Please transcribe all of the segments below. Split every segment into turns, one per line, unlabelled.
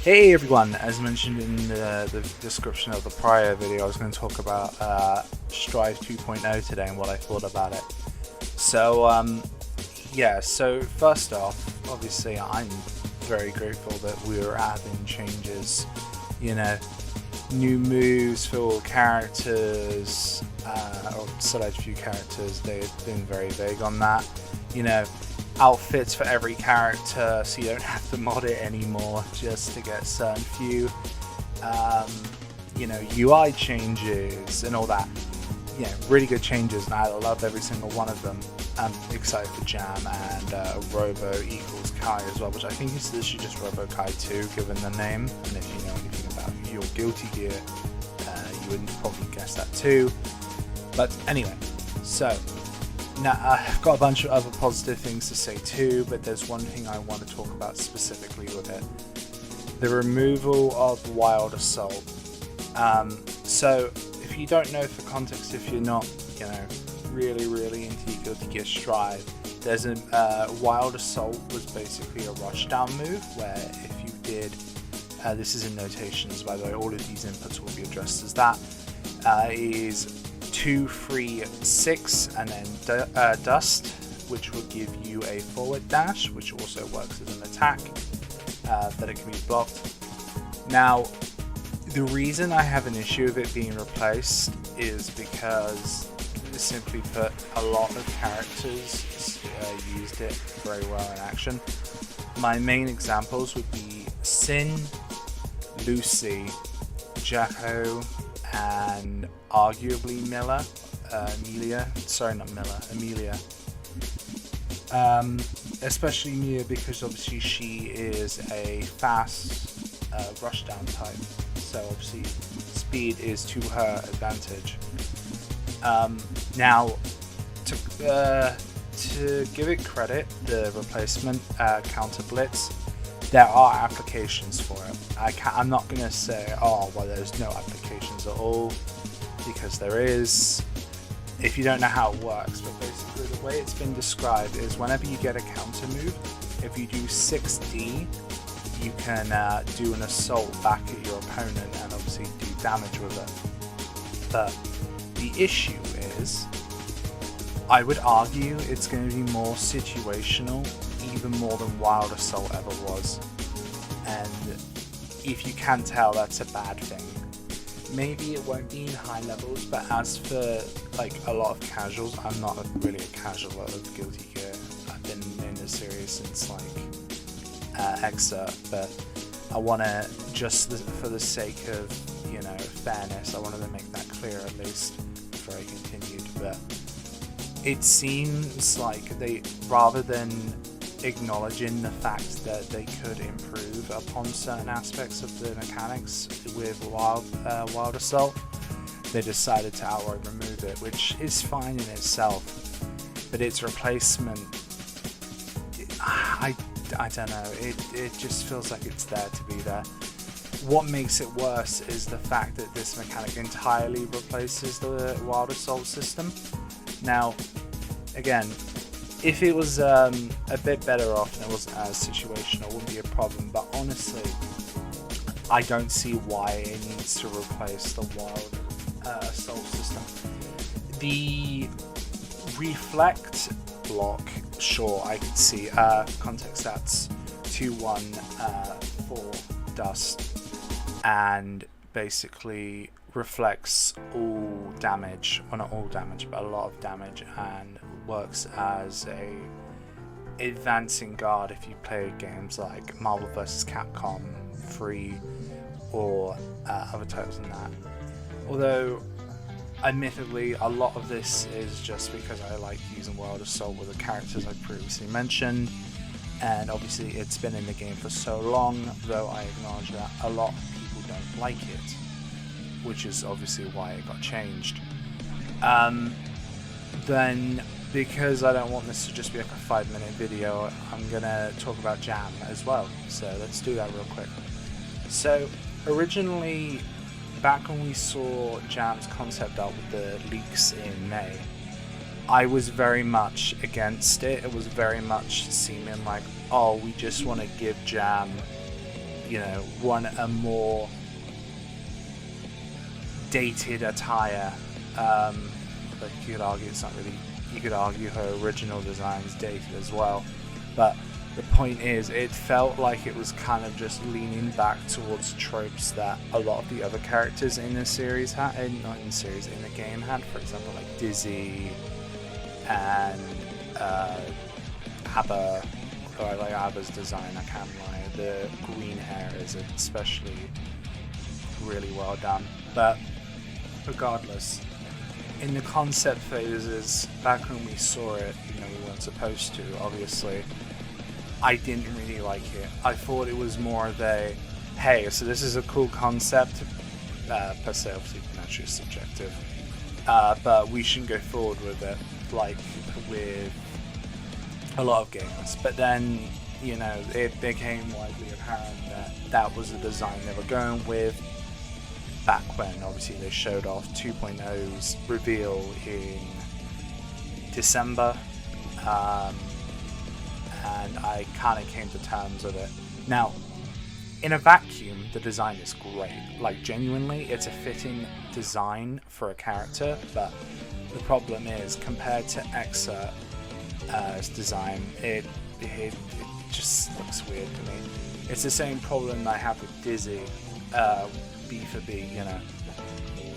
Hey everyone, as mentioned in the description of the prior video, I was going to talk about Strive 2.0 today and what I thought about it. So, so first off, obviously I'm very grateful that we're adding changes, new moves for all characters, or select few characters. They've been very vague on that, outfits for every character, so you don't have to mod it anymore just to get certain few, UI changes and all that. Really good changes, and I love every single one of them. I'm excited for Jam and Robo equals Kai as well, which I think is literally just Robo Kai 2 given the name, and if you know anything about your Guilty Gear, you would probably guess that too. But anyway, so now, I've got a bunch of other positive things to say too, but there's one thing I want to talk about specifically with it. The removal of Wild Assault. So, if you don't know, for context, if you're not, really into your Guilty Gear Strive, there's a Wild Assault was basically a rushdown move, where if you did, this is in notations by the way, all of these inputs will be addressed as that, is 2, 3, 6, and then Dust, which will give you a forward dash, which also works as an attack, that it can be blocked. Now, the reason I have an issue with it being replaced is because, simply put, a lot of characters used it very well in action. My main examples would be Sin, Lucy, Jacko, and arguably Amelia. Especially Mia, because obviously she is a fast rushdown type, so obviously speed is to her advantage. Now, to give it credit, the replacement Counter Blitz, there are applications for it. I'm not going to say, there's no applications at all, because there is, if you don't know how it works. But basically the way it's been described is whenever you get a counter move, if you do 6D, you can do an assault back at your opponent and obviously do damage with it. But the issue is, I would argue it's going to be more situational, even more than Wild Assault ever was. And if you can tell, that's a bad thing. Maybe it won't be in high levels, but as for a lot of casuals, I'm not really a casual of Guilty Gear. I've been in the series since Excerpt, but I want to, just for the sake of fairness, I wanted to make that clear at least before I continued. But it seems like they, rather than acknowledging the fact that they could improve upon certain aspects of the mechanics with Wild Assault, they decided to outright remove it, which is fine in itself, but its replacement, I don't know, it just feels like it's there to be there. What makes it worse is the fact that this mechanic entirely replaces the Wild Assault system. Now, again, if it was a bit better off and it wasn't as situational, it wouldn't be a problem, but honestly, I don't see why it needs to replace the Wild Assault system. The Reflect block, sure, I could see. Context stats 2-1 for Dust, and basically reflects all damage, well not all damage, but a lot of damage, and works as a advancing guard if you play games like Marvel vs. Capcom 3 or other titles than that. Although, admittedly, a lot of this is just because I like using Wild Assault with the characters I previously mentioned, and obviously it's been in the game for so long, though I acknowledge that a lot of people don't like it, which is obviously why it got changed. Then, because I don't want this to just be like a 5-minute video, I'm gonna talk about Jam as well, so let's do that real quick. So, originally, back when we saw Jam's concept art with the leaks in May, I was very much against it. It was very much seeming like, oh, we just want to give Jam want a more dated attire. But you could argue it's not really. You could argue her original design is dated as well. But the point is, it felt like it was kind of just leaning back towards tropes that a lot of the other characters in the series had, not in the series, in the game had. For example, like Dizzy and Abba. Oh, I like Abba's design, I can't lie. The green hair is especially really well done. But regardless, in the concept phases, back when we saw it, we weren't supposed to, obviously, I didn't really like it. I thought it was more of a, hey, so this is a cool concept, per se, obviously, naturally subjective, but we shouldn't go forward with it, like with a lot of games. But then, it became widely apparent that that was the design they were going with back when, obviously, they showed off 2.0's reveal in December, and I kind of came to terms with it. Now, in a vacuum, the design is great. Like, genuinely, it's a fitting design for a character, but the problem is, compared to Exa's design, it just looks weird to me. It's the same problem I have with Dizzy, B for B,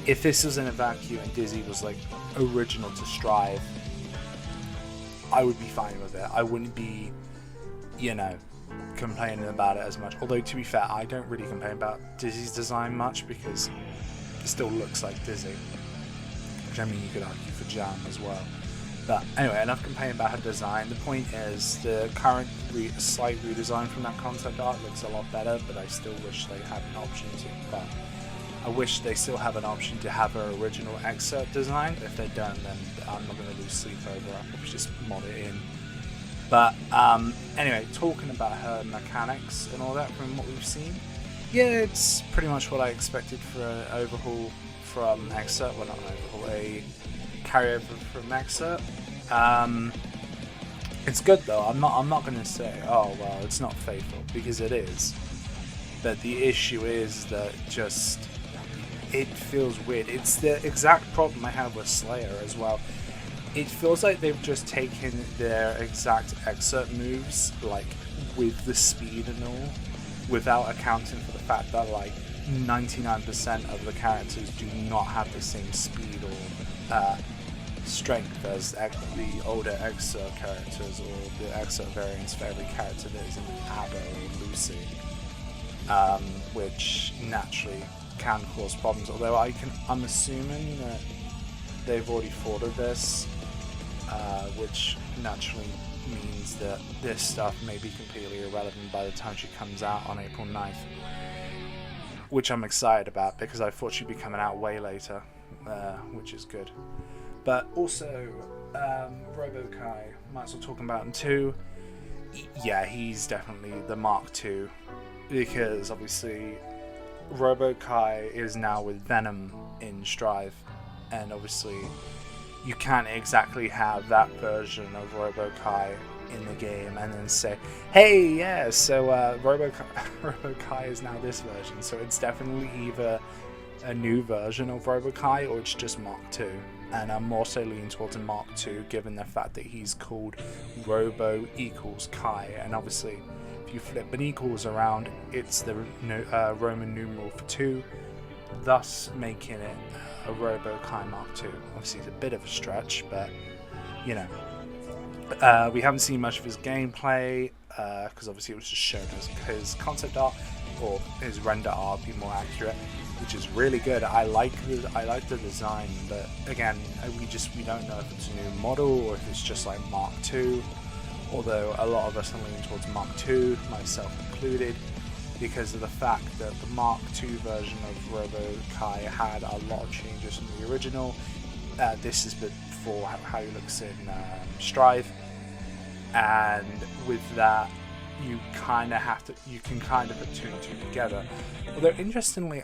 If this was in a vacuum and Dizzy was, like, original to Strive, I would be fine with it. I wouldn't be, complaining about it as much. Although, to be fair, I don't really complain about Dizzy's design much because it still looks like Dizzy. Which, I mean, you could argue for Jam as well. But anyway, enough complaining about her design. The point is, the current slight redesign from that concept art looks a lot better, but I still wish they had an option to. Well, I wish they still have an option to have her original excerpt design. If they don't, then I'm not going to lose sleep over it. I'll probably just mod it in. But anyway, talking about her mechanics and all that from what we've seen, yeah, it's pretty much what I expected for an overhaul from excerpt. Well, not an overhaul, a carryover from excerpt. It's good though. I'm not going to say, oh well, it's not faithful, because it is. But the issue is that it feels weird. It's the exact problem I have with Slayer as well. It feels like they've just taken their exact excerpt moves, like, with the speed and all, without accounting for the fact that, like, 99% of the characters do not have the same speed or strength as the older excerpt characters, or the excerpt variants for every character that is in Abba or Lucy, which naturally can cause problems. Although I'm assuming that they've already thought of this, which naturally means that this stuff may be completely irrelevant by the time she comes out on April 9th, which I'm excited about because I thought she'd be coming out way later, which is good. But also, Robo-Kai, might as well talk about him too. Yeah, he's definitely the Mark II, because obviously Robo-Kai is now with Venom in Strive, and obviously you can't exactly have that version of Robo-Kai in the game and then say, hey, yeah, so Robo-Kai is now this version. So it's definitely either a new version of Robo-Kai or it's just Mark II. And I'm more so leaning towards a Mark II, given the fact that he's called Robo equals Kai. And obviously, if you flip an equals around, it's the Roman numeral for 2, thus making it a Robo-Kai Mark II. Obviously, it's a bit of a stretch, but, we haven't seen much of his gameplay, because obviously it was just shown as his concept art, or his render art, be more accurate, which is really good. I like the design, but again, we don't know if it's a new model or if it's just like Mark II. Although a lot of us are leaning towards Mark II, myself included, because of the fact that the Mark II version of Robo-Kai had a lot of changes from the original. This is before how he looks in Strive, and with that, you can kind of put 2 and 2 together. Although interestingly,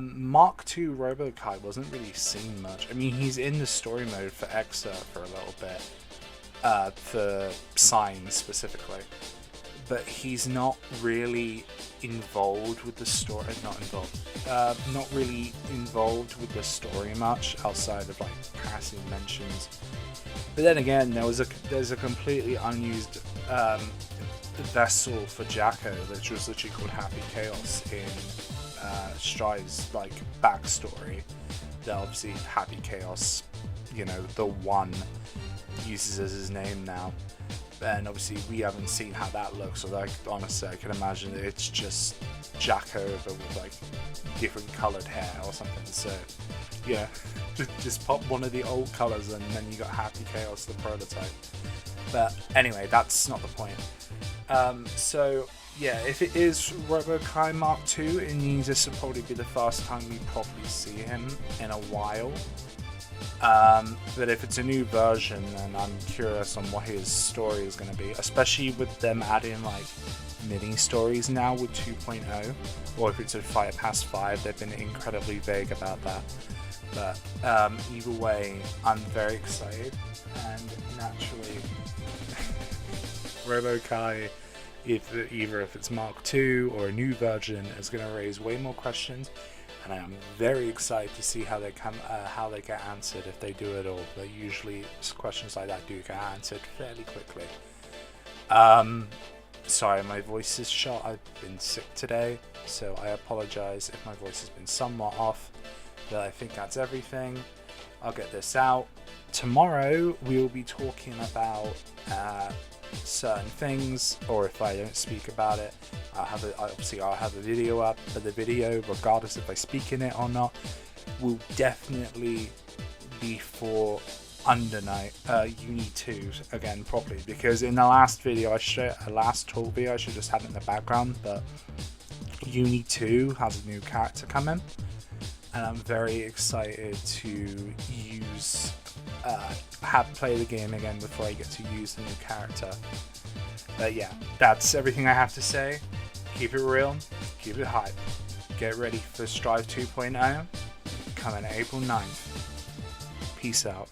Mark II Robo-Kai wasn't really seen much. I mean, he's in the story mode for Exa for a little bit, for Signs specifically, but he's not really involved with the story. Not really involved with the story much outside of like passing mentions. But then again, there's a completely unused vessel for Jacko, which was literally called Happy Chaos in Stride's like backstory. That obviously Happy Chaos, you know, the one uses as his name now. And obviously we haven't seen how that looks, so like honestly I can imagine that it's just Jacko with like different coloured hair or something. So yeah, just pop one of the old colours and then you got Happy Chaos, the prototype. But anyway, that's not the point. So yeah, if it is RoboKai Mark II, it means this will probably be the first time we probably see him in a while. But if it's a new version, then I'm curious on what his story is going to be, especially with them adding like mini stories now with 2.0, or if it's a Fighter Pass 5. They've been incredibly vague about that. But either way, I'm very excited, and naturally RoboKai, either if it's Mark II or a new version, is going to raise way more questions. And I'm very excited to see how they get answered if they do it all. But usually questions like that do get answered fairly quickly. Sorry, my voice is shot. I've been sick today, so I apologize if my voice has been somewhat off. But I think that's everything. I'll get this out. Tomorrow we will be talking about certain things, or if I don't speak about it, I'll have a video up. But the video, regardless if I speak in it or not, will definitely be for Under Night Uni 2 again, probably, because in the last video last talk video I should just have it in the background, but Uni 2 has a new character coming, and I'm very excited to play the game again before I get to use the new character. But yeah, that's everything I have to say. Keep it real, keep it hype. Get ready for Strive 2.0 coming April 9th. Peace out.